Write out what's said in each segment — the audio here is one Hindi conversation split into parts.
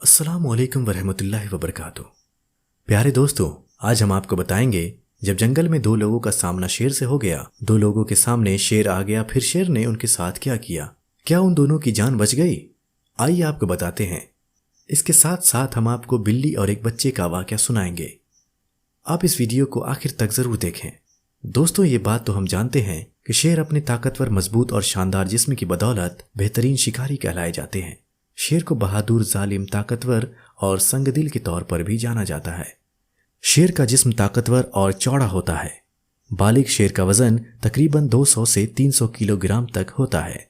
अस्सलामुअलैकुम वरहमतुल्लाहि वबरकातुहू। प्यारे दोस्तों, आज हम आपको बताएंगे जब जंगल में दो लोगों का सामना शेर से हो गया। दो लोगों के सामने शेर आ गया, फिर शेर ने उनके साथ क्या किया। क्या उन दोनों की जान बच गई? आइए आपको बताते हैं। इसके साथ साथ हम आपको बिल्ली और एक बच्चे का वाकया सुनाएंगे। आप इस वीडियो को आखिर तक जरूर देखें। दोस्तों, ये बात तो हम जानते हैं कि शेर अपने ताकतवर, मजबूत और शानदार जिस्म की बदौलत बेहतरीन शिकारी कहलाए जाते हैं। शेर को बहादुर, जालिम, ताकतवर और संगदिल के तौर पर भी जाना जाता है। शेर का जिस्म ताकतवर और चौड़ा होता है। बालिग शेर का वजन तकरीबन 200 से 300 किलोग्राम तक होता है,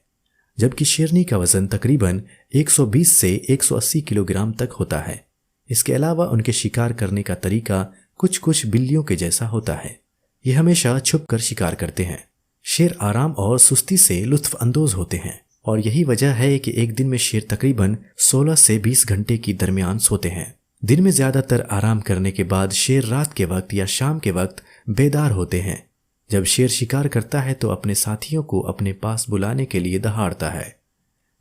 जबकि शेरनी का वजन तकरीबन 120 से 180 किलोग्राम तक होता है। इसके अलावा उनके शिकार करने का तरीका कुछ कुछ बिल्लियों के जैसा होता है। ये हमेशा छुप कर शिकार करते हैं। शेर आराम और सुस्ती से लुत्फ अंदोज होते हैं और यही वजह है कि एक दिन में शेर तकरीबन 16 से 20 घंटे की दरमियान सोते हैं। दिन में ज्यादातर आराम करने के बाद शेर रात के वक्त या शाम के वक्त बेदार होते हैं। जब शेर शिकार करता है तो अपने साथियों को अपने पास बुलाने के लिए दहाड़ता है।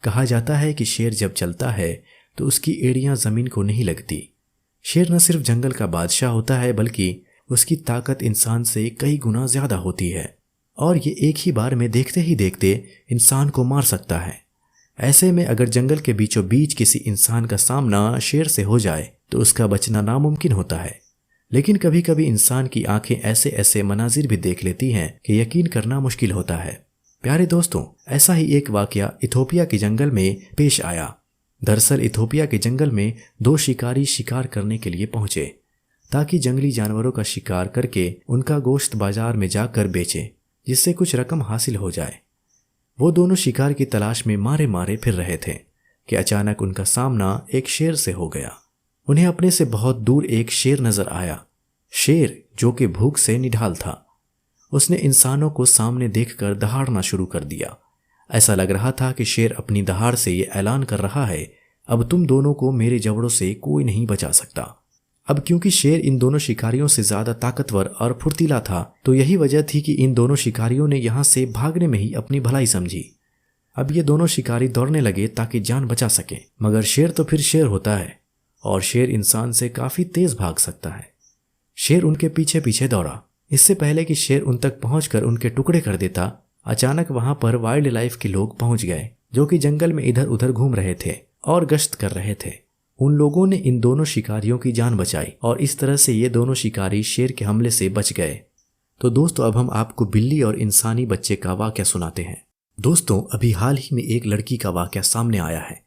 कहा जाता है कि शेर जब चलता है तो उसकी एड़ियां जमीन को नहीं लगती। शेर न सिर्फ जंगल का बादशाह होता है, बल्कि उसकी ताकत इंसान से कई गुना ज्यादा होती है और ये एक ही बार में देखते ही देखते इंसान को मार सकता है। ऐसे में अगर जंगल के बीचों बीच किसी इंसान का सामना शेर से हो जाए तो उसका बचना नामुमकिन होता है। लेकिन कभी कभी इंसान की आंखें ऐसे ऐसे मनाजिर भी देख लेती हैं कि यकीन करना मुश्किल होता है। प्यारे दोस्तों, ऐसा ही एक वाकया इथोपिया के जंगल में पेश आया। दरअसल इथोपिया के जंगल में दो शिकारी शिकार करने के लिए पहुंचे ताकि जंगली जानवरों का शिकार करके उनका गोश्त बाजार में जाकर बेचे, जिससे कुछ रकम हासिल हो जाए। वो दोनों शिकार की तलाश में मारे मारे फिर रहे थे कि अचानक उनका सामना एक शेर से हो गया। उन्हें अपने से बहुत दूर एक शेर नजर आया। शेर जो कि भूख से निढाल था, उसने इंसानों को सामने देखकर दहाड़ना शुरू कर दिया। ऐसा लग रहा था कि शेर अपनी दहाड़ से ये ऐलान कर रहा है, अब तुम दोनों को मेरे जबड़ों से कोई नहीं बचा सकता। अब क्योंकि शेर इन दोनों शिकारियों से ज्यादा ताकतवर और फुर्तीला था, तो यही वजह थी कि इन दोनों शिकारियों ने यहां से भागने में ही अपनी भलाई समझी। अब ये दोनों शिकारी दौड़ने लगे ताकि जान बचा सके, मगर शेर तो फिर शेर होता है और शेर इंसान से काफी तेज भाग सकता है। शेर उनके पीछे पीछे दौड़ा। इससे पहले कि शेर उन तक पहुंचकर उनके टुकड़े कर देता, अचानक वहां पर वाइल्ड लाइफ के लोग पहुंच गए, जो कि जंगल में इधर उधर घूम रहे थे और गश्त कर रहे थे। उन लोगों ने इन दोनों शिकारियों की जान बचाई और इस तरह से ये दोनों शिकारी शेर के हमले से बच गए। तो दोस्तों, अब हम आपको बिल्ली और इंसानी बच्चे का वाकया सुनाते हैं। दोस्तों, अभी हाल ही में एक लड़की का वाकया सामने आया है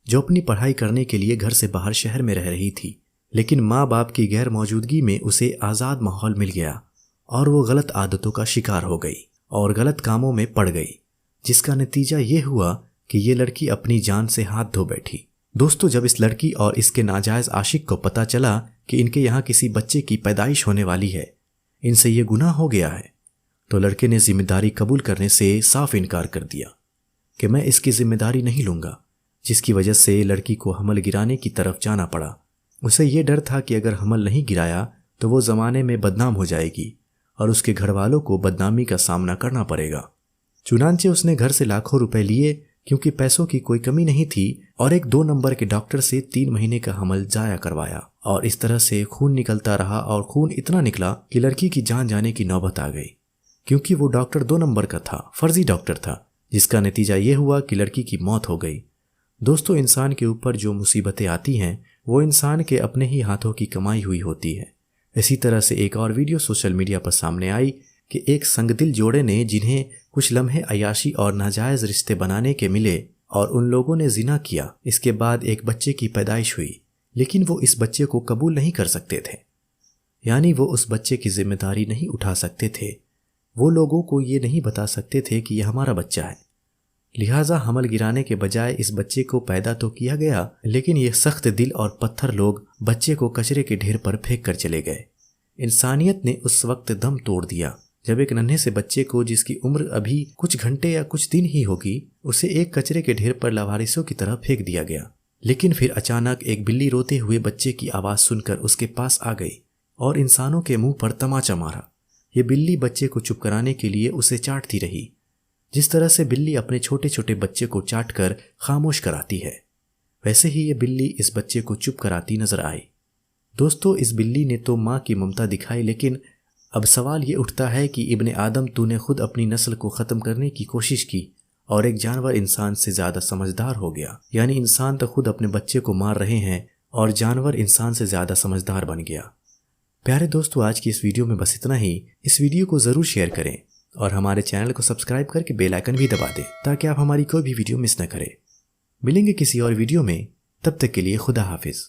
जो अपनी पढ़ाई करने के लिए घर से बाहर शहर में रह रही थी, लेकिन माँ बाप की गैर मौजूदगी में उसे आज़ाद माहौल मिल गया और वो गलत आदतों का शिकार हो गई और गलत कामों में पड़ गई, जिसका नतीजा ये हुआ कि ये लड़की अपनी जान से हाथ धो बैठी। दोस्तों, जब इस लड़की और इसके नाजायज आशिक को पता चला कि इनके यहाँ किसी बच्चे की पैदाइश होने वाली है, इनसे ये गुनाह हो गया है, तो लड़के ने जिम्मेदारी कबूल करने से साफ इनकार कर दिया कि मैं इसकी जिम्मेदारी नहीं लूंगा, जिसकी वजह से लड़की को हमल गिराने की तरफ जाना पड़ा। उसे ये डर था कि अगर हमल नहीं गिराया तो वो ज़माने में बदनाम हो जाएगी और उसके घर वालों को बदनामी का सामना करना पड़ेगा। चुनांचे उसने घर से लाखों रुपए लिए, क्योंकि पैसों की कोई कमी नहीं थी, और एक 2 नंबर के डॉक्टर से 3 महीने का हमल जाया करवाया और इस तरह से खून निकलता रहा और खून इतना निकला कि लड़की की जान जाने की नौबत आ गई, क्योंकि वो डॉक्टर 2 नंबर का था, फर्जी डॉक्टर था, जिसका नतीजा ये हुआ कि लड़की की मौत हो गई। दोस्तों, इंसान के ऊपर जो मुसीबतें आती हैं वो इंसान के अपने ही हाथों की कमाई हुई होती है। इसी तरह से एक और वीडियो सोशल मीडिया पर सामने आई कि एक संगदिल जोड़े ने, जिन्हें कुछ लम्हे अयाशी और नाजायज रिश्ते बनाने के मिले और उन लोगों ने जिना किया, इसके बाद एक बच्चे की पैदाइश हुई, लेकिन वो इस बच्चे को कबूल नहीं कर सकते थे। यानी वो उस बच्चे की जिम्मेदारी नहीं उठा सकते थे। वो लोगों को ये नहीं बता सकते थे कि यह हमारा बच्चा है। लिहाजा हमल गिराने के बजाय इस बच्चे को पैदा तो किया गया, लेकिन ये सख्त दिल और पत्थर लोग बच्चे को कचरे के ढेर पर फेंक कर चले गए। इंसानियत ने उस वक्त दम तोड़ दिया जब एक नन्हे से बच्चे को, जिसकी उम्र अभी कुछ घंटे या कुछ दिन ही होगी, उसे एक कचरे के ढेर पर लावारिसों की तरह फेंक दिया गया। लेकिन फिर अचानक एक बिल्ली रोते हुए बच्चे की आवाज सुनकर उसके पास आ गई और इंसानों के मुंह पर तमाचा मारा। ये बिल्ली बच्चे को चुप कराने के लिए उसे चाटती रही, जिस तरह से बिल्ली अपने छोटे छोटे बच्चे को चाटकर खामोश कराती है। वैसे ही ये बिल्ली इस बच्चे को चुप कराती नजर आई। दोस्तों, इस बिल्ली ने तो माँ की ममता दिखाई, लेकिन अब सवाल ये उठता है कि इब्ने आदम, तूने खुद अपनी नस्ल को ख़त्म करने की कोशिश की और एक जानवर इंसान से ज़्यादा समझदार हो गया। यानी इंसान तो खुद अपने बच्चे को मार रहे हैं और जानवर इंसान से ज़्यादा समझदार बन गया। प्यारे दोस्तों, आज की इस वीडियो में बस इतना ही। इस वीडियो को ज़रूर शेयर करें और हमारे चैनल को सब्सक्राइब करके बेल आइकन भी दबा दें ताकि आप हमारी कोई भी वीडियो मिस न करें। मिलेंगे किसी और वीडियो में, तब तक के लिए खुदा हाफिज़।